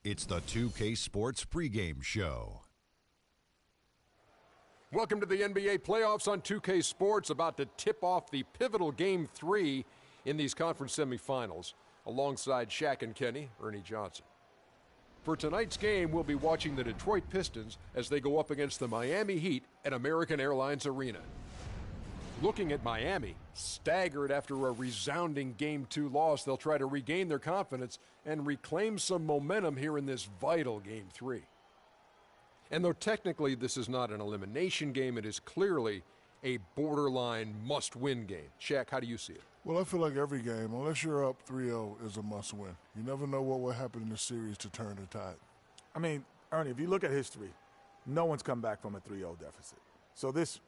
It's the 2K Sports pregame show. Welcome to the NBA playoffs on 2K Sports, about to tip off the pivotal Game 3 in these conference semifinals. Alongside Shaq and Kenny, Ernie Johnson. For tonight's game, we'll be watching the Detroit Pistons as they go up against the Miami Heat at American Airlines Arena. Looking at Miami, staggered after a resounding Game 2 loss, they'll try to regain their confidence and reclaim some momentum here in this vital Game 3. And though technically this is not an elimination game, it is clearly a borderline must-win game. Shaq, how do you see it? Well, I feel like every game, unless you're up 3-0, is a must-win. You never know what will happen in the series to turn the tide. I mean, Ernie, if you look at history, no one's come back from a 3-0 deficit. So this...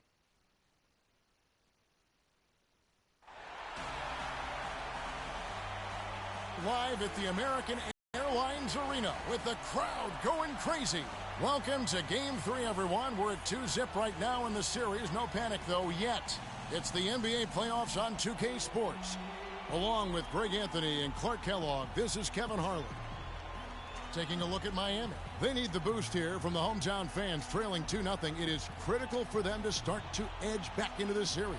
Live at the American Airlines Arena with the crowd going crazy. Welcome to Game 3, everyone. We're at 2-0 right now in the series. No panic, though, yet. It's the NBA playoffs on 2K Sports. Along with Greg Anthony and Clark Kellogg, this is Kevin Harlan. Taking a look at Miami. They need the boost here from the hometown fans, trailing 2-0. It is critical for them to start to edge back into this series.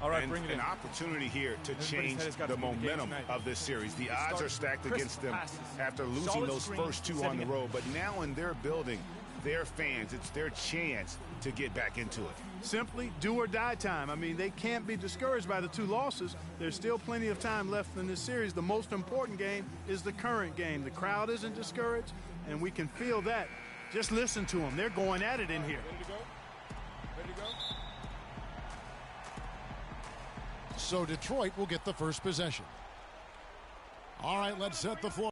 All right, bring it in. An opportunity here to change the momentum of this series. The odds are stacked against them after losing those first two on the road. But now in their building, their fans, it's their chance to get back into it. Simply do or die time. I mean, they can't be discouraged by the two losses. There's still plenty of time left in this series. The most important game is the current game. The crowd isn't discouraged, and we can feel that. Just listen to them. They're going at it in here. Ready to go? Ready to go? So Detroit will get the first possession. All right, let's set the floor.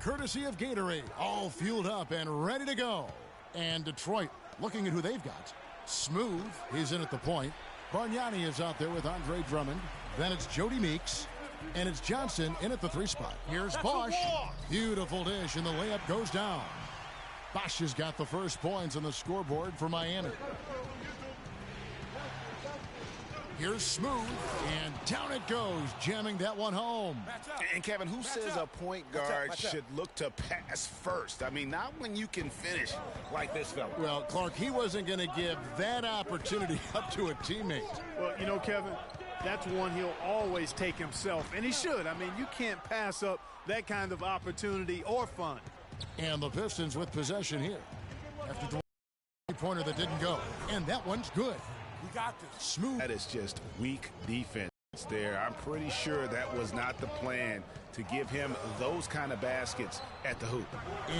Courtesy of Gatorade, all fueled up and ready to go. And Detroit, looking at who they've got. Smooth, he's in at the point. Bargnani is out there with Andre Drummond. Then it's Jody Meeks. And it's Johnson in at the 3 spot. Here's Bosch. Beautiful dish, and the layup goes down. Bosch has got the first points on the scoreboard for Miami. Here's Smooth, and down it goes, jamming that one home. And, Kevin, who says a point guard should look to pass first? I mean, not when you can finish like this fella. Well, Clark, he wasn't going to give that opportunity up to a teammate. Well, you know, Kevin, that's one he'll always take himself, and he should. I mean, you can't pass up that kind of opportunity or fun. And the Pistons with possession here. After the three-pointer that didn't go. And that one's good. We got this. Smooth. That is just weak defense there. I'm pretty sure that was not the plan to give him those kind of baskets at the hoop.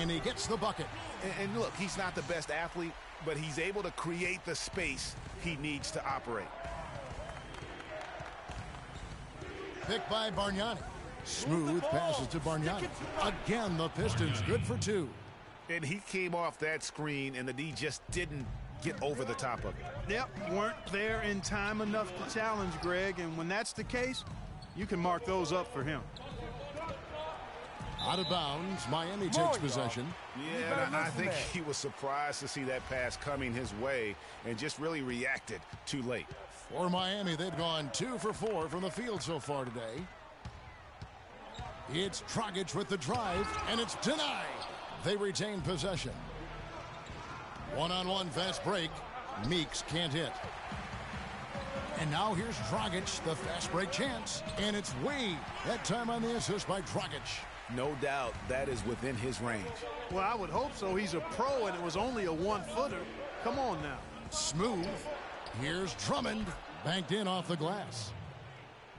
And he gets the bucket. And look, he's not the best athlete, but he's able to create the space he needs to operate. Picked by Bargnani. Smooth passes to Bargnani. Again, the Pistons good for 2. And he came off that screen, and the D just didn't get over the top of it. Yep, weren't there in time enough to challenge Greg, and when that's the case, you can mark those up for him. Out of bounds, Miami takes possession. Yeah, and I think he was surprised to see that pass coming his way and just really reacted too late. For Miami, they've gone 2 for 4 from the field so far today. It's Dragic with the drive, and it's denied. They retain possession. One-on-one fast break. Meeks can't hit. And now here's Dragic, the fast break chance. And it's Wade. That time on the assist by Dragic. No doubt that is within his range. Well, I would hope so. He's a pro, and it was only a 1-footer. Come on now. Smooth. Here's Drummond. Banked in off the glass.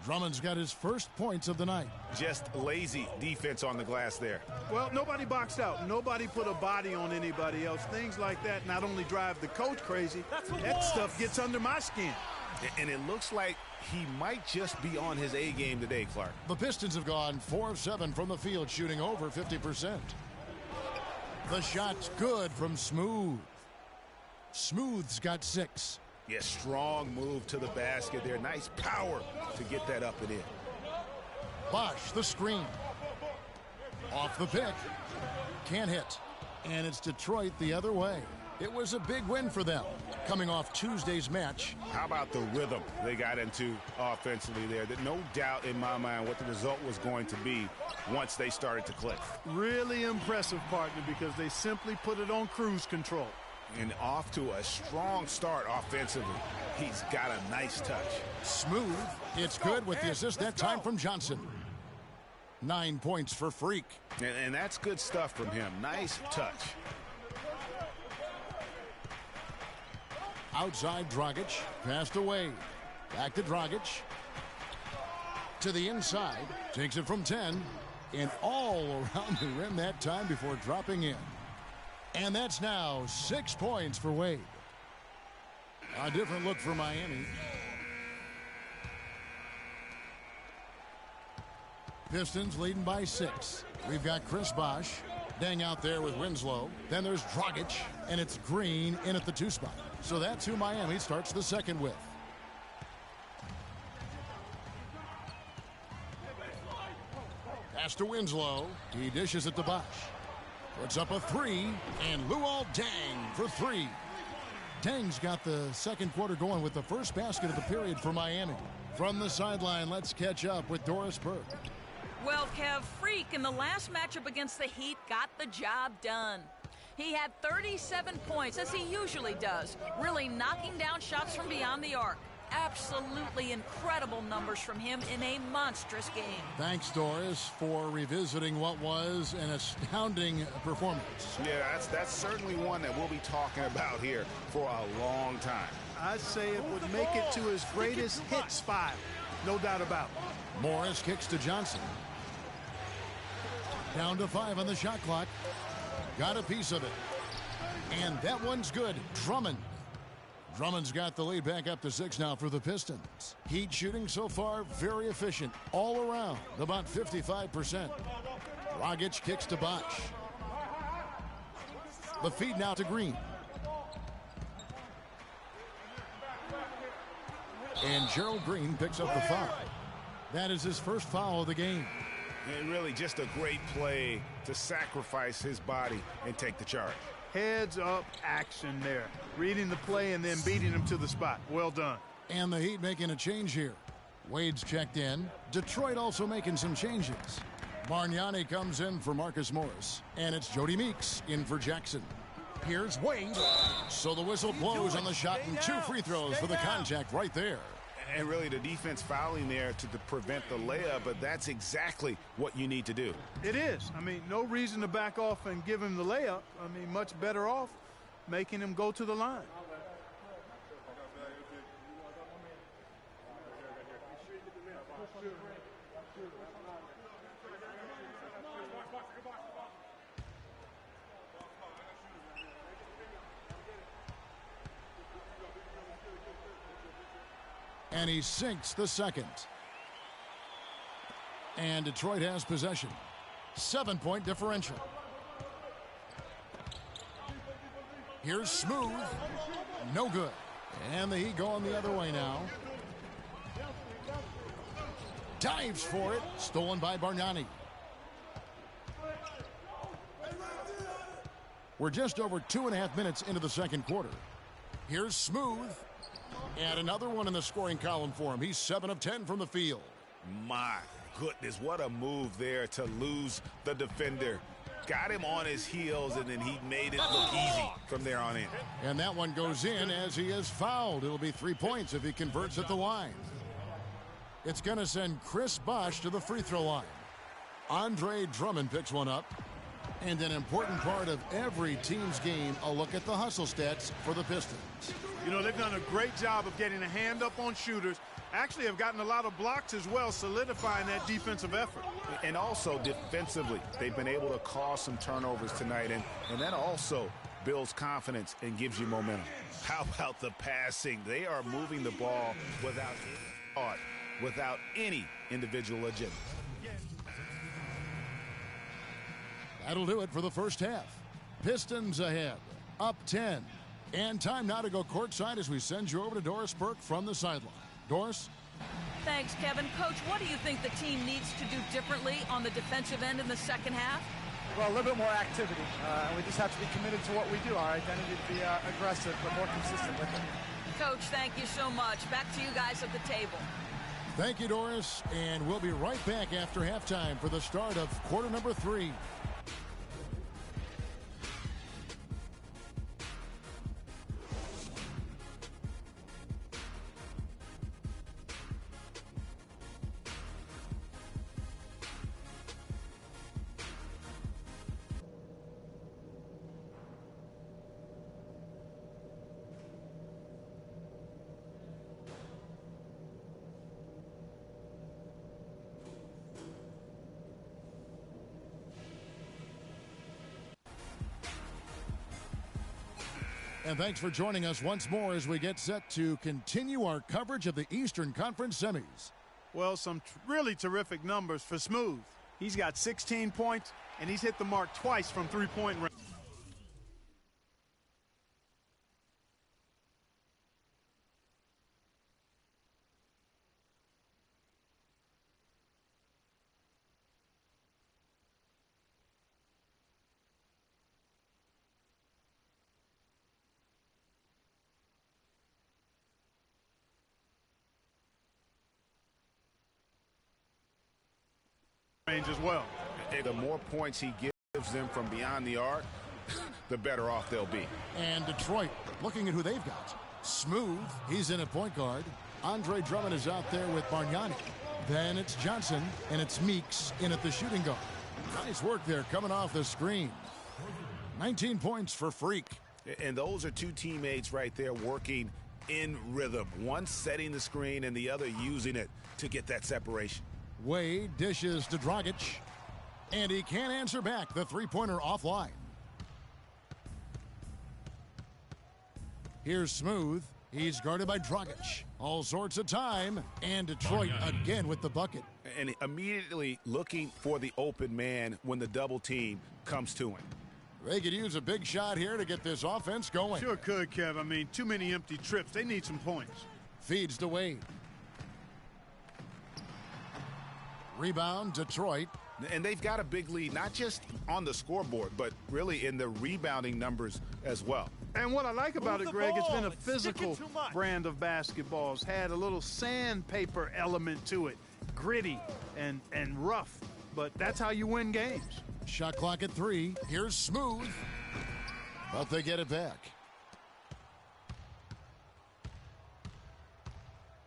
Drummond's got his first points of the night. Just lazy defense on the glass there. Well, nobody boxed out. Nobody put a body on anybody else. Things like that not only drive the coach crazy, that stuff gets under my skin. And it looks like he might just be on his A game today, Clark. The Pistons have gone 4 of 7 from the field, shooting over 50%. The shot's good from Smooth. Smooth's got 6. Yeah, strong move to the basket there. Nice power to get that up and in. Bosch, the screen. Off the pick. Can't hit. And it's Detroit the other way. It was a big win for them, coming off Tuesday's match. How about the rhythm they got into offensively there? That no doubt in my mind what the result was going to be once they started to click. Really impressive, partner, because they simply put it on cruise control. And off to a strong start offensively. He's got a nice touch. Smooth. It's good with the assist that time from Johnson. 9 points for Freak. And that's good stuff from him. Nice touch. Outside Dragic. Passed away. Back to Dragic. To the inside. Takes it from 10. And all around the rim that time before dropping in. And that's now 6 points for Wade. A different look for Miami. Pistons leading by 6. We've got Chris Bosh. Dang out there with Winslow. Then there's Dragic. And it's Green in at the 2 spot. So that's who Miami starts the second with. Pass to Winslow. He dishes it to Bosh. Puts up a 3, and Luol Deng for 3. Deng's got the second quarter going with the first basket of the period for Miami. From the sideline, let's catch up with Doris Burke. Well, Kev, Freak in the last matchup against the Heat got the job done. He had 37 points, as he usually does, really knocking down shots from beyond the arc. Absolutely incredible numbers from him in a monstrous game. Thanks, Doris, for revisiting what was an astounding performance. Yeah, that's certainly one that we'll be talking about here for a long time. I'd say it would make it to his greatest hits file. No doubt about it. Morris kicks to Johnson. Down to 5 on the shot clock. Got a piece of it. And that one's good. Drummond's got the lead back up to 6 now for the Pistons. Heat shooting so far very efficient all around, about 55%. Dragic kicks to Bosh. The feed now to Green. And Gerald Green picks up the foul. That is his first foul of the game. And really just a great play to sacrifice his body and take the charge. Heads up action there. Reading the play and then beating him to the spot. Well done. And the Heat making a change here. Wade's checked in. Detroit also making some changes. Bargnani comes in for Marcus Morris. And it's Jody Meeks in for Jackson. Here's Wade. So the whistle blows on the shot and 2 free throws for the contact right there. And really the defense fouling there to prevent the layup, but that's exactly what you need to do. It is. I mean, no reason to back off and give him the layup. I mean, much better off making him go to the line. And he sinks the second. And Detroit has possession. 7-point differential. Here's Smooth. No good. And the Heat going the other way now. Dives for it. Stolen by Bargnani. We're just over 2.5 minutes into the second quarter. Here's Smooth. And another one in the scoring column for him. He's 7 of 10 from the field. My goodness, what a move there to lose the defender. Got him on his heels, and then he made it look easy from there on in. And that one goes in as he is fouled. It'll be 3 points if he converts at the line. It's going to send Chris Bosh to the free throw line. Andre Drummond picks one up. And an important part of every team's game, a look at the hustle stats for the Pistons. You know, they've done a great job of getting a hand up on shooters. Actually have gotten a lot of blocks as well, solidifying that defensive effort. And also defensively, they've been able to cause some turnovers tonight, and that also builds confidence and gives you momentum. How about the passing? They are moving the ball without any thought, without any individual agenda. That'll do it for the first half. Pistons ahead, up 10. And time now to go courtside as we send you over to Doris Burke from the sideline. Doris? Thanks, Kevin. Coach, what do you think the team needs to do differently on the defensive end in the second half? Well, a little bit more activity. We just have to be committed to what we do. Our identity to be aggressive, but more consistent with it. Coach, thank you so much. Back to you guys at the table. Thank you, Doris, and we'll be right back after halftime for the start of quarter number 3. And thanks for joining us once more as we get set to continue our coverage of the Eastern Conference semis. Well, some really terrific numbers for Smooth. He's got 16 points, and he's hit the mark twice from three-point range. As well. The more points he gives them from beyond the arc, the better off they'll be. And Detroit, looking at who they've got. Smooth, he's in at point guard. Andre Drummond is out there with Bargnani. Then it's Johnson, and it's Meeks in at the shooting guard. Nice work there coming off the screen. 19 points for Freak. And those are two teammates right there working in rhythm. One setting the screen and the other using it to get that separation. Wade dishes to Dragic, and he can't answer back. The three-pointer offline. Here's Smooth. He's guarded by Dragic. All sorts of time, and Detroit again with the bucket. And immediately looking for the open man when the double team comes to him. They could use a big shot here to get this offense going. Sure could, Kev. I mean, too many empty trips. They need some points. Feeds to Wade. Rebound, Detroit. And they've got a big lead, not just on the scoreboard, but really in the rebounding numbers as well. And what I like about it, Greg, it's been a physical brand of basketball. It's had a little sandpaper element to it. Gritty and rough. But that's how you win games. Shot clock at 3. Here's Smooth. But they get it back.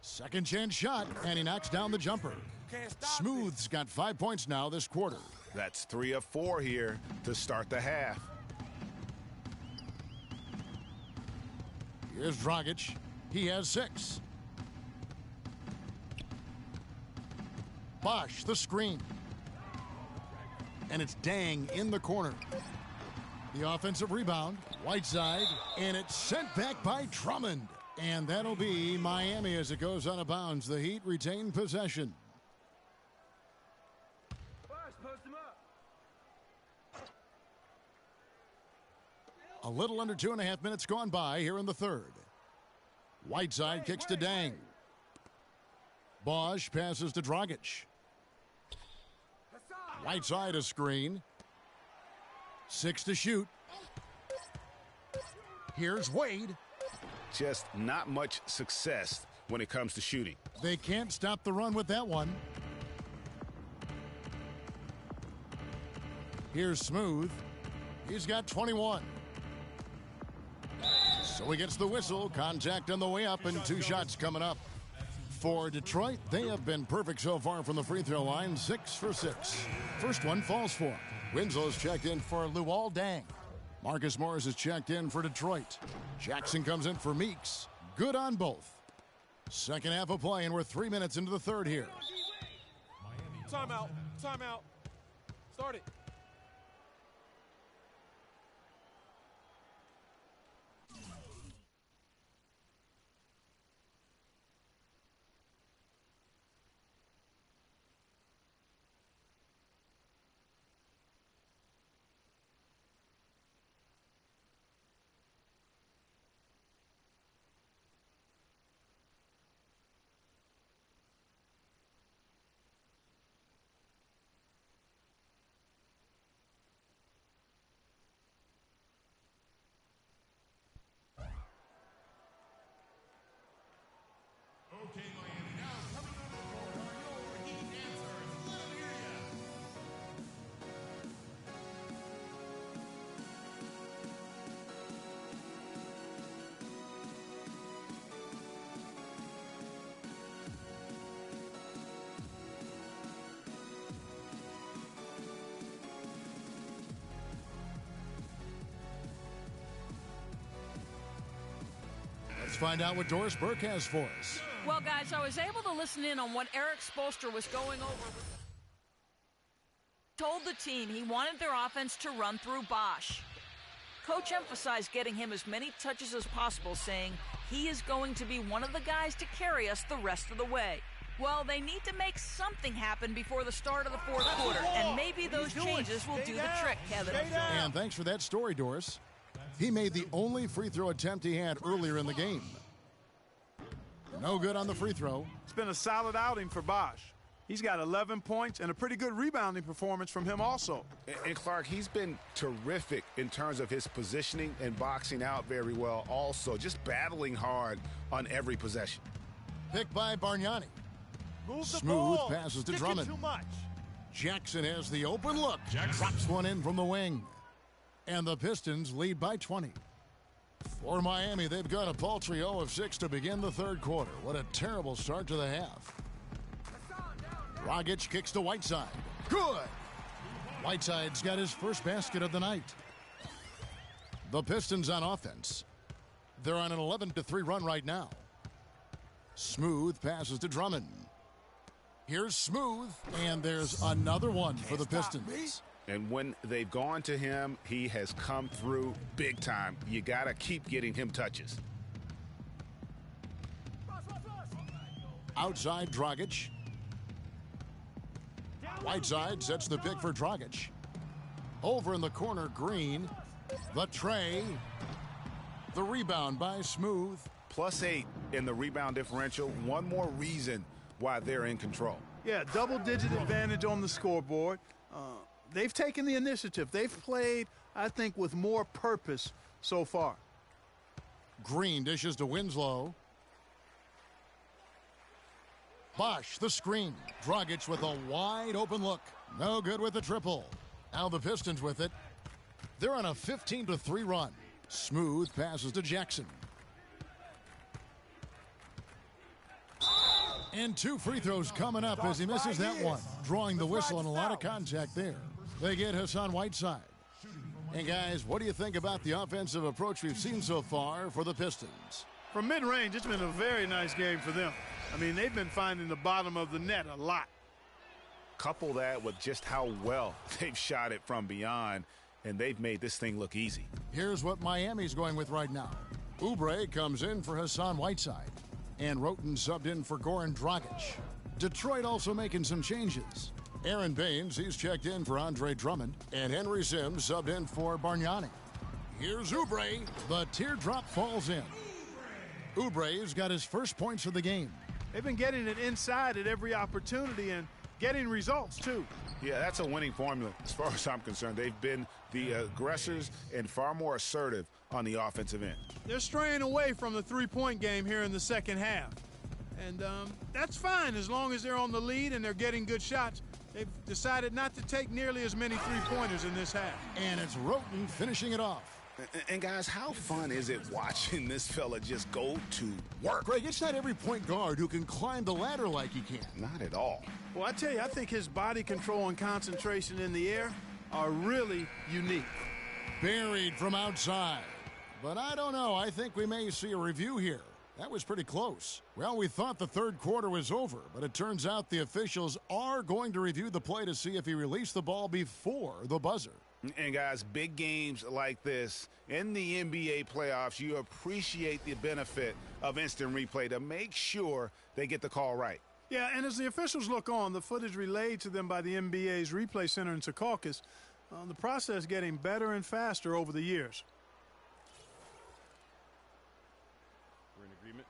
Second chance shot, and he knocks down the jumper. Smooth's got 5 points now this quarter. That's 3 of 4 here to start the half. Here's Dragic. He has 6. Bosch, the screen. And it's Dang in the corner. The offensive rebound. Whiteside. And it's sent back by Drummond. And that'll be Miami as it goes out of bounds. The Heat retain possession. A little under 2.5 minutes gone by here in the third. Whiteside kicks to Dang. Bosch passes to Dragic. Whiteside a screen. 6 to shoot. Here's Wade. Just not much success when it comes to shooting. They can't stop the run with that one. Here's Smooth. He's got 21. So he gets the whistle. Contact on the way up, and 2 shots coming up. For Detroit, they have been perfect so far from the free throw line. 6 for 6. First one falls for him. Winslow's checked in for Luol Deng. Marcus Morris is checked in for Detroit. Jackson comes in for Meeks. Good on both. Second half of play, and we're 3 minutes into the third here. Timeout. Timeout. Start it. find out what Doris Burke has for us. Well, guys, I was able to listen in on what Eric Spoelstra was going over. Told the team he wanted their offense to run through Bosch. Coach emphasized getting him as many touches as possible, saying he is going to be one of the guys to carry us the rest of the way. Well, they need to make something happen before the start of the fourth quarter, and maybe those changes will do the trick, Kevin. And thanks for that story, Doris. He made the only free throw attempt he had earlier in the game. No good on the free throw. It's been a solid outing for Bosch. He's got 11 points and a pretty good rebounding performance from him also. And Clark, he's been terrific in terms of his positioning and boxing out very well also, just battling hard on every possession. Picked by Bargnani. Smooth passes to Drummond. Jackson has the open look. Drops one in from the wing. And the Pistons lead by 20. For Miami, they've got a paltry 0 of 6 to begin the third quarter. What a terrible start to the half. Dragic kicks to Whiteside. Good! Whiteside's got his first basket of the night. The Pistons on offense. They're on an 11-3 run right now. Smooth passes to Drummond. Here's Smooth, and there's another one for the Pistons. And when they've gone to him, he has come through big time. You got to keep getting him touches. Outside Dragic. Whiteside sets the pick for Dragic. Over in the corner, Green. The tray. The rebound by Smooth. +8 in the rebound differential. One more reason why they're in control. Yeah, double-digit advantage on the scoreboard. They've taken the initiative. They've played, I think, with more purpose so far. Green dishes to Winslow. Bosch, the screen. Dragic with a wide open look. No good with the triple. Now the Pistons with it. They're on a 15-3 run. Smooth passes to Jackson. And 2 free throws coming up as he misses that one. Drawing the whistle and a lot of contact there. They get Hassan Whiteside. And guys, what do you think about the offensive approach we've seen so far for the Pistons? From mid-range, it's been a very nice game for them. I mean, they've been finding the bottom of the net a lot. Couple that with just how well they've shot it from beyond, and they've made this thing look easy. Here's what Miami's going with right now. Oubre comes in for Hassan Whiteside. And Roten subbed in for Goran Dragic. Detroit also making some changes. Aaron Baines, he's checked in for Andre Drummond. And Henry Sims subbed in for Bargnani. Here's Oubre. The teardrop falls in. Oubre's got his first points of the game. They've been getting it inside at every opportunity and getting results, too. Yeah, that's a winning formula as far as I'm concerned. They've been the aggressors and far more assertive on the offensive end. They're straying away from the three-point game here in the second half. And that's fine as long as they're on the lead and they're getting good shots. They've decided not to take nearly as many three-pointers in this half. And it's Roten finishing it off. And guys, how fun is it watching this fella just go to work? Greg, it's not every point guard who can climb the ladder like he can. Not at all. Well, I tell you, I think his body control and concentration in the air are really unique. Buried from outside. But I don't know. I think we may see a review here. That was pretty close. Well, we thought the third quarter was over, but it turns out the officials are going to review the play to see if he released the ball before the buzzer. And guys, big games like this in the NBA playoffs, you appreciate the benefit of instant replay to make sure they get the call right. Yeah, and as the officials look on, the footage relayed to them by the NBA's replay center in Secaucus, the process getting better and faster over the years. We're in agreement.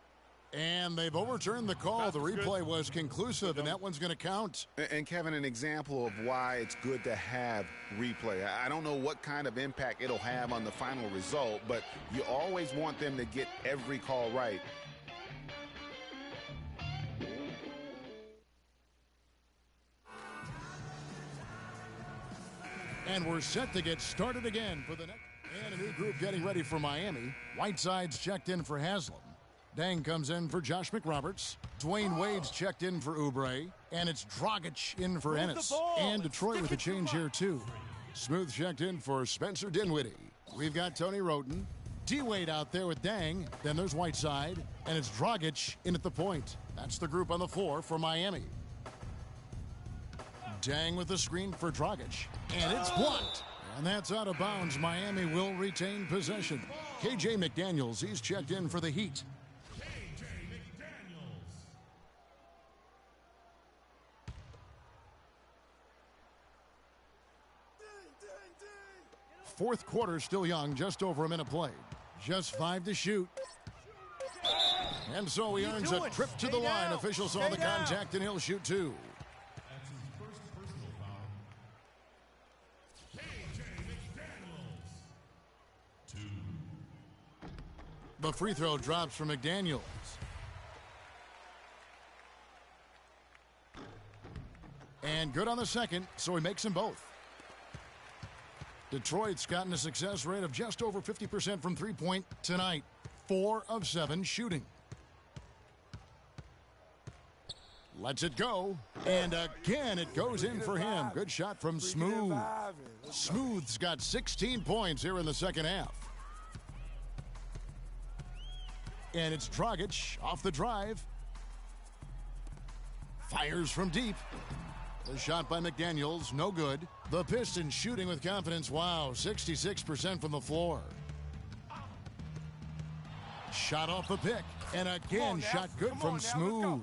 And they've overturned the call. The replay was conclusive, and that one's going to count. And Kevin, an example of why it's good to have replay. I don't know what kind of impact it'll have on the final result, but you always want them to get every call right. And we're set to get started again for the next. And a new group getting ready for Miami. Whiteside's checked in for Haslam. Dang comes in for Josh McRoberts. Dwayne Wade's checked in for Oubre. And it's Dragic in for Ennis. And Detroit with a change here, too. Smooth checked in for Spencer Dinwiddie. We've got Tony Roten. D-Wade out there with Dang. Then there's Whiteside, and it's Dragic in at the point. That's the group on the floor for Miami. Dang with the screen for Dragic, and it's blocked. And that's out of bounds. Miami will retain possession. KJ McDaniels, he's checked in for the Heat. Fourth quarter still young, just over a minute played. Just 5 to shoot. And so he earns a trip to the line. Officials saw the contact, and he'll shoot 2. That's his first personal foul. KJ McDaniels. 2. The free throw drops for McDaniels. And good on the second, so he makes them both. Detroit's gotten a success rate of just over 50% from three-point tonight. 4 of 7 shooting. Lets it go. And again, it goes in for him. Good shot from Smooth. Smooth's got 16 points here in the second half. And it's Dragic off the drive. Fires from deep. The shot by McDaniels, no good. The Pistons shooting with confidence. Wow, 66% from the floor. Shot off the pick. And again, shot good from Smooth.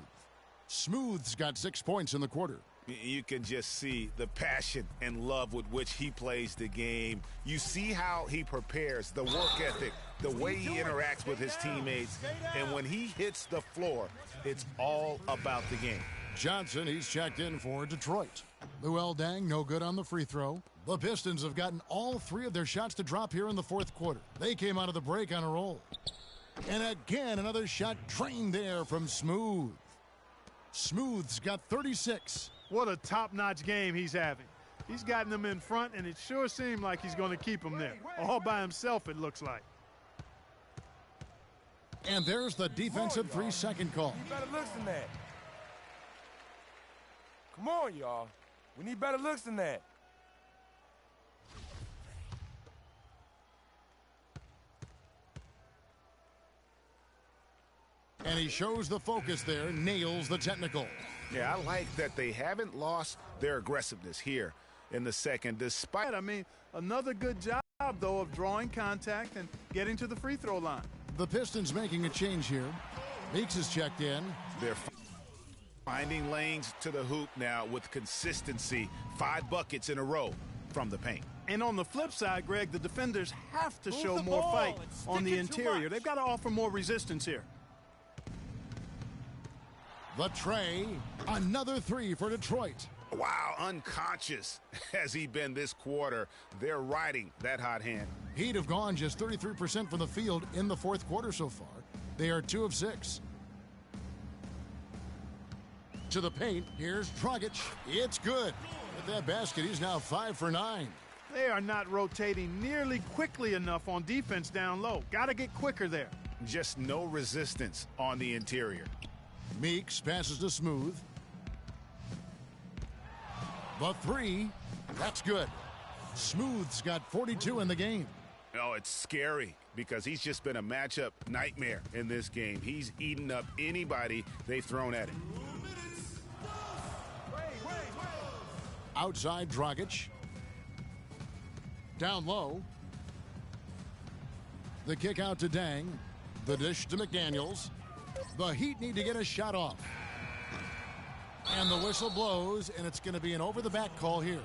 Smooth's got 6 points in the quarter. You can just see the passion and love with which he plays the game. You see how he prepares, the work ethic, the way he interacts with his teammates. And when he hits the floor, it's all about the game. Johnson, he's checked in for Detroit. Luol Deng, no good on the free throw. The Pistons have gotten all 3 of their shots to drop here in the fourth quarter. They came out of the break on a roll. And again, another shot drained there from Smooth. Smooth's got 36. What a top-notch game he's having. He's gotten them in front, and it sure seemed like he's going to keep them there. All by himself, it looks like. And there's the defensive 3-second call. We need better looks than that. Come on, y'all. We need better looks than that. And he shows the focus there, nails the technical. Yeah, I like that they haven't lost their aggressiveness here in the second, despite... I mean, another good job, though, of drawing contact and getting to the free throw line. The Pistons making a change here. Meeks is checked in. They're finding lanes to the hoop now with consistency. 5 buckets in a row from the paint. And on the flip side, Greg, the defenders have to show more fight on the interior. They've got to offer more resistance here. The tray, another 3 for Detroit. Wow, unconscious has he been this quarter. They're riding that hot hand. Heat have gone just 33% from the field in the fourth quarter so far. They are 2 of 6. To the paint, here's Dragic. It's good. With that basket, he's now 5 for 9. They are not rotating nearly quickly enough on defense down low. Got to get quicker there. Just no resistance on the interior. Meeks passes to Smooth. The 3, that's good. Smooth's got 42 in the game. Oh, it's scary because he's just been a matchup nightmare in this game. He's eaten up anybody they've thrown at him. Outside Dragic. Down low. The kick out to Dang. The dish to McDaniels. The Heat need to get a shot off. And the whistle blows, and it's going to be an over-the-back call here.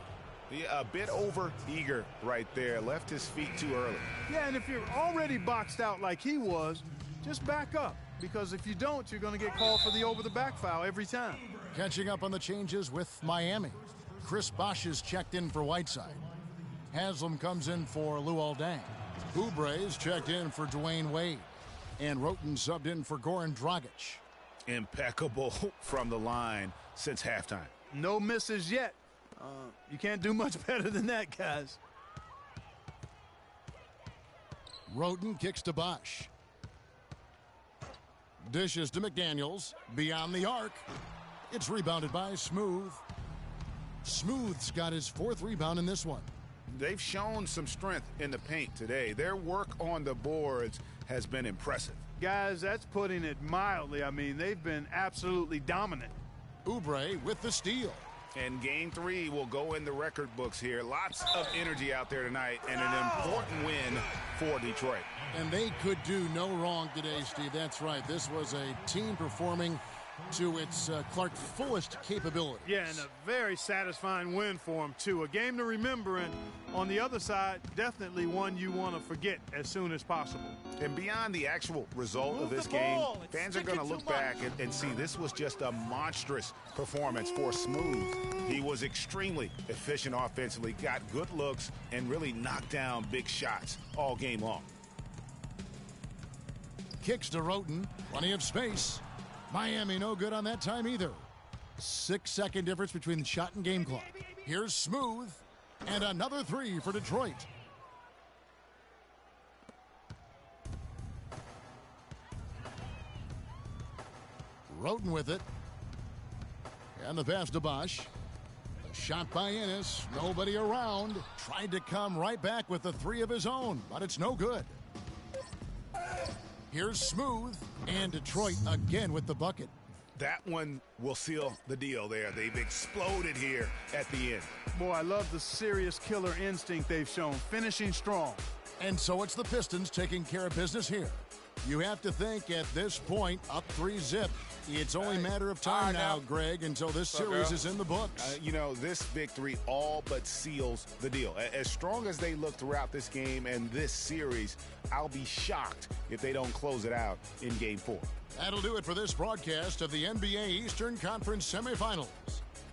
Yeah, a bit over-eager right there. Left his feet too early. Yeah, and if you're already boxed out like he was, just back up. Because if you don't, you're going to get called for the over-the-back foul every time. Catching up on the changes with Miami. Chris Bosh is checked in for Whiteside. Haslam comes in for Luol Deng. Oubre is checked in for Dwayne Wade. And Roten subbed in for Goran Dragic. Impeccable from the line since halftime. No misses yet. You can't do much better than that, guys. Roten kicks to Bosh. Dishes to McDaniels. Beyond the arc. It's rebounded by Smooth. Smooth's got his 4th rebound in this one. they've shown some strength in the paint today. Their work on the boards has been impressive. Guys, that's putting it mildly. I mean, they've been absolutely dominant. Oubre with the steal. And game 3 will go in the record books here. Lots of energy out there tonight and an important win for Detroit. And they could do no wrong today, Steve. That's right. This was a team performing to its Clark fullest capability. Yeah, and a very satisfying win for him, too. A game to remember, and on the other side, definitely one you want to forget as soon as possible. And beyond the actual result of this game, fans are going to look back and see this was just a monstrous performance for Smooth. He was extremely efficient offensively, got good looks, and really knocked down big shots all game long. Kicks to Roten. Plenty of space. Miami no good on that time either. 6-second difference between the shot and game clock. Here's Smooth. And another 3 for Detroit. Roten with it. And the pass to Bosch. A shot by Ennis. Nobody around. Tried to come right back with the 3 of his own, but it's no good. Here's Smooth, and Detroit again with the bucket. That one will seal the deal there. They've exploded here at the end. Boy, I love the serious killer instinct they've shown, finishing strong. And so it's the Pistons taking care of business here. You have to think at this point, up 3-zip. It's only a matter of time now, Greg, until this series is in the books. You know, this victory all but seals the deal. As strong as they look throughout this game and this series, I'll be shocked if they don't close it out in Game 4. That'll do it for this broadcast of the NBA Eastern Conference semifinals.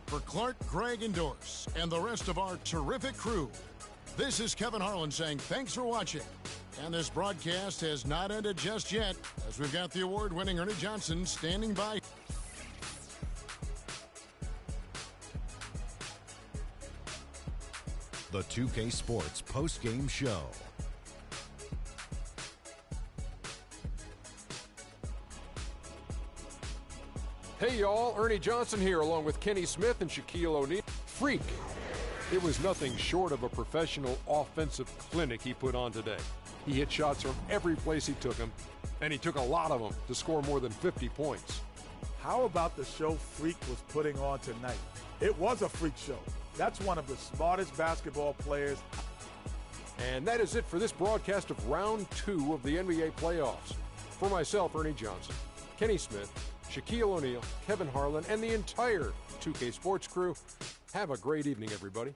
For Clark, Greg, and Dorse, and the rest of our terrific crew, this is Kevin Harlan saying thanks for watching. And this broadcast has not ended just yet, as we've got the award-winning Ernie Johnson standing by. The 2K Sports post-game show. Hey, y'all. Ernie Johnson here, along with Kenny Smith and Shaquille O'Neal. Freak. It was nothing short of a professional offensive clinic he put on today. He hit shots from every place he took them, and he took a lot of them to score more than 50 points. How about the show Freak was putting on tonight? It was a freak show. That's one of the smartest basketball players. And that is it for this broadcast of Round 2 of the NBA playoffs. For myself, Ernie Johnson, Kenny Smith, Shaquille O'Neal, Kevin Harlan, and the entire 2K Sports crew, have a great evening, everybody.